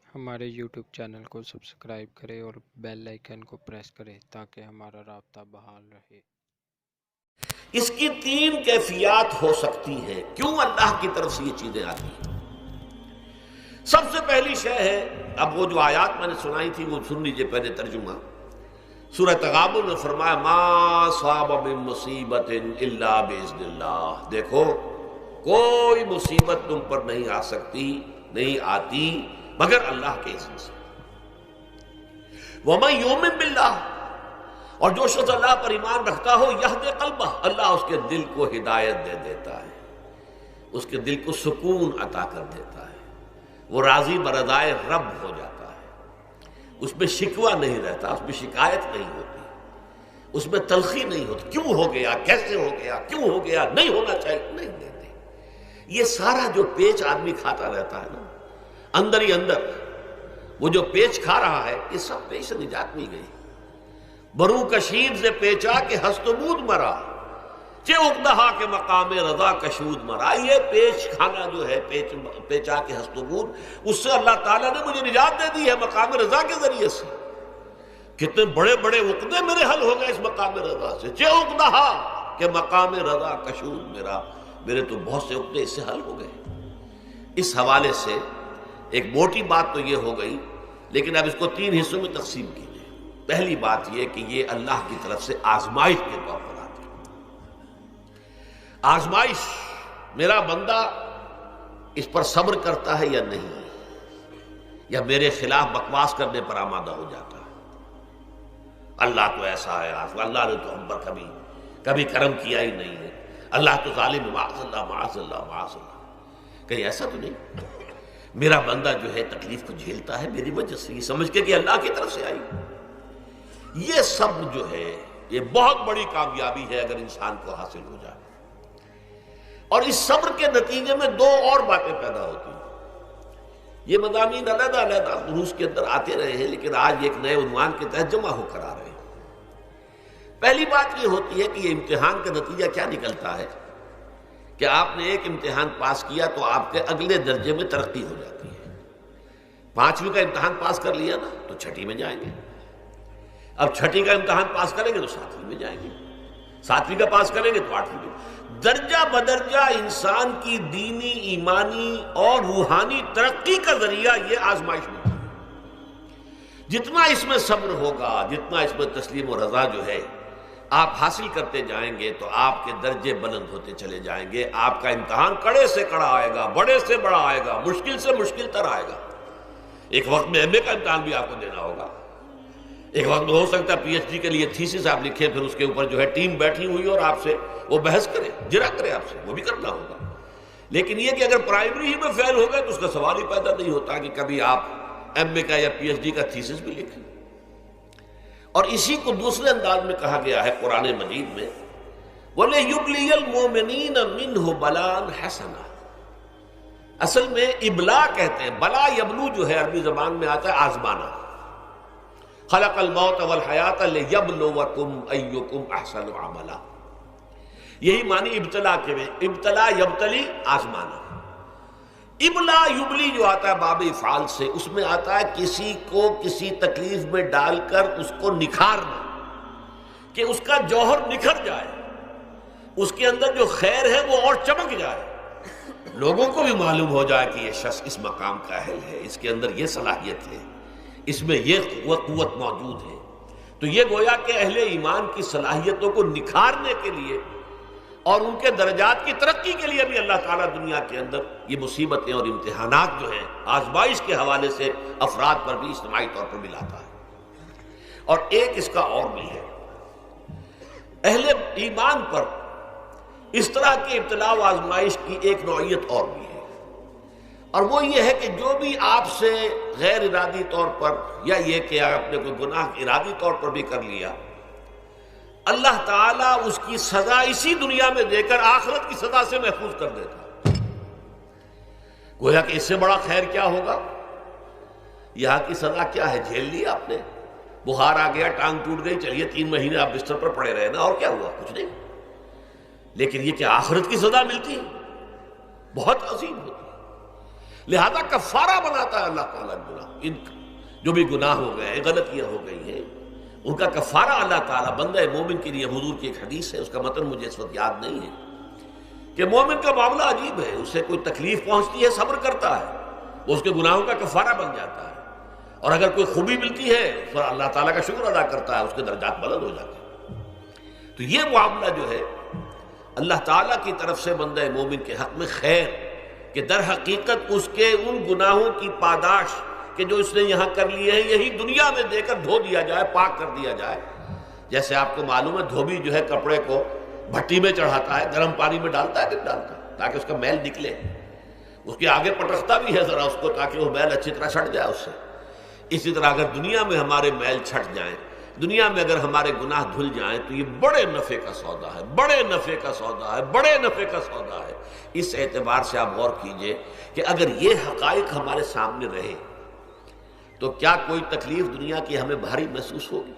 ہمارے YouTube channel کو subscribe کریں اور بیل آئیکن کو پریس کریں تاکہ ہمارا رابطہ بحال رہے۔ اس کی تین کیفیات ہو سکتی ہیں کیوں اللہ کی طرف سے یہ چیزیں آتی ہیں۔ سب سے پہلی شے ہے، اب وہ جو آیات میں نے سنائی تھی وہ سن لیجئے پہلے ترجمہ۔ سورہ تغابن میں فرمایا ما صاب من مصیبت الا باذن اللہ، دیکھو کوئی مصیبت تم پر نہیں آ سکتی، نہیں آتی مگر اللہ کے اذن سے۔ ومن یؤمن باللہ، اور جو شخص اللہ پر ایمان رکھتا ہو یہدی قلبہ، اللہ اس کے دل کو ہدایت دے دیتا ہے، اس کے دل کو سکون عطا کر دیتا ہے، وہ راضی برضائے رب ہو جاتا ہے، اس میں شکوہ نہیں رہتا، اس میں شکایت نہیں ہوتی، اس میں تلخی نہیں ہوتی، کیوں ہو گیا، کیسے ہو گیا، کیوں ہو گیا، نہیں ہونا چاہیے، نہیں دیتے۔ یہ سارا جو پیچ آدمی کھاتا رہتا ہے نا اندر ہی اندر، وہ جو پیچ کھا رہا ہے یہ سب پیچ سے نجات مل گئی۔ برو کشید سے پیچا کہ ہستمود مرا، چے اقدہا کے مقام رضا کشود مرا۔ یہ پیچ کھانا جو ہے، پیچا کے ہستمود، اس سے اللہ تعالیٰ نے مجھے نجات دے دی ہے مقام رضا کے ذریعے سے۔ کتنے بڑے بڑے عقدے میرے حل ہو گئے اس مقام رضا سے، چے اقدہا کہ مقام رضا کشود میرا، میرے تو بہت سے عقدے اس سے حل ہو گئے۔ اس حوالے سے ایک موٹی بات تو یہ ہو گئی، لیکن اب اس کو تین حصوں میں تقسیم کیجیے۔ پہلی بات یہ کہ یہ اللہ کی طرف سے آزمائش کے طور پر آتی ہے۔ آزمائش، میرا بندہ اس پر صبر کرتا ہے یا نہیں، یا میرے خلاف بکواس کرنے پر آمادہ ہو جاتا ہے۔ اللہ تو ایسا ہے، اللہ نے تو ہم پر کبھی کرم کیا ہی نہیں ہے، اللہ تو ظالم، معاذ اللہ معاذ اللہ معاذ اللہ۔ کہیں ایسا تو نہیں، میرا بندہ جو ہے تکلیف کو جھیلتا ہے میری وجہ سے، یہ سمجھ کے کہ اللہ کی طرف سے آئی۔ یہ سب جو ہے یہ بہت بڑی کامیابی ہے اگر انسان کو حاصل ہو جائے۔ اور اس صبر کے نتیجے میں دو اور باتیں پیدا ہوتی ہیں۔ یہ مضامین علیحدہ علیحدہ دروس کے اندر آتے رہے ہیں، لیکن آج ایک نئے عنوان کے تحت جمع ہو کر آ رہے ہیں۔ پہلی بات یہ ہوتی ہے کہ یہ امتحان کا نتیجہ کیا نکلتا ہے کہ آپ نے ایک امتحان پاس کیا تو آپ کے اگلے درجے میں ترقی ہو جاتی ہے۔ 5ویں کا امتحان پاس کر لیا نا تو 6ٹھی میں جائیں گے، اب 6ٹھی کا امتحان پاس کریں گے تو 7ویں میں جائیں گے، 7ویں کا پاس کریں گے تو 8ویں میں۔ درجہ بدرجہ انسان کی دینی، ایمانی اور روحانی ترقی کا ذریعہ یہ آزمائش میں ہے۔ جتنا اس میں صبر ہوگا، جتنا اس میں تسلیم و رضا جو ہے آپ حاصل کرتے جائیں گے تو آپ کے درجے بلند ہوتے چلے جائیں گے۔ آپ کا امتحان کڑے سے کڑا آئے گا، بڑے سے بڑا آئے گا، مشکل سے مشکل تر آئے گا۔ ایک وقت میں MA کا امتحان بھی آپ کو دینا ہوگا، ایک وقت میں ہو سکتا ہے PhD کے لیے تھیسس آپ لکھیں، پھر اس کے اوپر جو ہے ٹیم بیٹھی ہوئی اور آپ سے وہ بحث کرے، جرا کرے آپ سے، وہ بھی کرنا ہوگا۔ لیکن یہ کہ اگر پرائمری ہی میں فیل ہو گئے تو اس کا سوال ہی پیدا نہیں ہوتا کہ کبھی آپ MA کا یا PhD کا تھیسس بھی لکھیں۔ اور اسی کو دوسرے انداز میں کہا گیا ہے قرآن مجید میں، وَلِيُبْلِيَ الْمُؤْمِنِينَ مِنْهُ بَلَاءً حَسَنًا۔ اصل میں ابلا کہتے ہیں، بلا یبلو جو ہے عربی زبان میں آتا ہے آزمانا۔ خلق الموت والحیات لیبلوکم ایکم احسن عملا، یہی معنی ابتلا کے میں، ابتلا یبتلی آزمانا۔ ابلا یبلی جو آتا ہے باب افعال سے، اس میں آتا ہے کسی کو کسی تکلیف میں ڈال کر اس کو نکھارنا، کہ اس کا جوہر نکھر جائے، اس کے اندر جو خیر ہے وہ اور چمک جائے، لوگوں کو بھی معلوم ہو جائے کہ یہ شخص اس مقام کا اہل ہے، اس کے اندر یہ صلاحیت ہے، اس میں یہ قوت موجود ہے۔ تو یہ گویا کہ اہل ایمان کی صلاحیتوں کو نکھارنے کے لیے اور ان کے درجات کی ترقی کے لیے بھی اللہ تعالیٰ دنیا کے اندر یہ مصیبتیں اور امتحانات جو ہیں آزمائش کے حوالے سے افراد پر بھی اجتماعی طور پر بھی لاتا ہے۔ اور ایک اس کا اور بھی ہے، اہل ایمان پر اس طرح کی ابتلا و آزمائش کی ایک نوعیت اور بھی ہے، اور وہ یہ ہے کہ جو بھی آپ سے غیر ارادی طور پر، یا یہ کہ آپ نے کوئی گناہ ارادی طور پر بھی کر لیا، اللہ تعالیٰ اس کی سزا اسی دنیا میں دے کر آخرت کی سزا سے محفوظ کر دیتا۔ گویا کہ اس سے بڑا خیر کیا ہوگا؟ یہاں کی سزا کیا ہے؟ جھیل لی آپ نے، بخار آ گیا، ٹانگ ٹوٹ گئی، چلیے 3 مہینے آپ بستر پر پڑے رہے نا، اور کیا ہوا؟ کچھ نہیں۔ لیکن یہ کہ آخرت کی سزا ملتی ہے، بہت عظیم ہوتی ہے۔ لہذا کفارہ بناتا ہے اللہ تعالیٰ گناہ، ان جو بھی گناہ ہو گئے، غلطیاں ہو گئی ہیں، ان کا کفارہ اللہ تعالیٰ بندہ مومن کے لیے، حضور کی ایک حدیث ہے، اس کا متن مجھے اس وقت یاد نہیں ہے، کہ مومن کا معاملہ عجیب ہے، اسے کوئی تکلیف پہنچتی ہے صبر کرتا ہے، وہ اس کے گناہوں کا کفارہ بن جاتا ہے، اور اگر کوئی خوبی ملتی ہے تو اللہ تعالیٰ کا شکر ادا کرتا ہے، اس کے درجات بلند ہو جاتے ہیں۔ تو یہ معاملہ جو ہے اللہ تعالیٰ کی طرف سے بندہ مومن کے حق میں خیر، کہ در حقیقت اس کے ان گناہوں کی پاداش کہ جو اس نے یہاں کر لیے ہیں، یہی دنیا میں دے کر دھو دیا جائے، پاک کر دیا جائے۔ جیسے آپ کو معلوم ہے دھوبی جو ہے کپڑے کو بھٹی میں چڑھاتا ہے، گرم پانی میں ڈالتا ہے، نہیں ڈالتا، تاکہ اس کا میل نکلے، اس کے آگے پٹکتا بھی ہے ذرا اس کو، تاکہ وہ میل اچھی طرح چھٹ جائے اس سے۔ اسی طرح اگر دنیا میں ہمارے میل چھٹ جائیں، دنیا میں اگر ہمارے گناہ دھل جائیں، تو یہ بڑے نفع کا سودا ہے، بڑے نفع کا سودا ہے، بڑے نفع کا سودا ہے۔ اس اعتبار سے آپ غور کیجئے کہ اگر یہ حقائق ہمارے سامنے رہے تو کیا کوئی تکلیف دنیا کی ہمیں بھاری محسوس ہوگی؟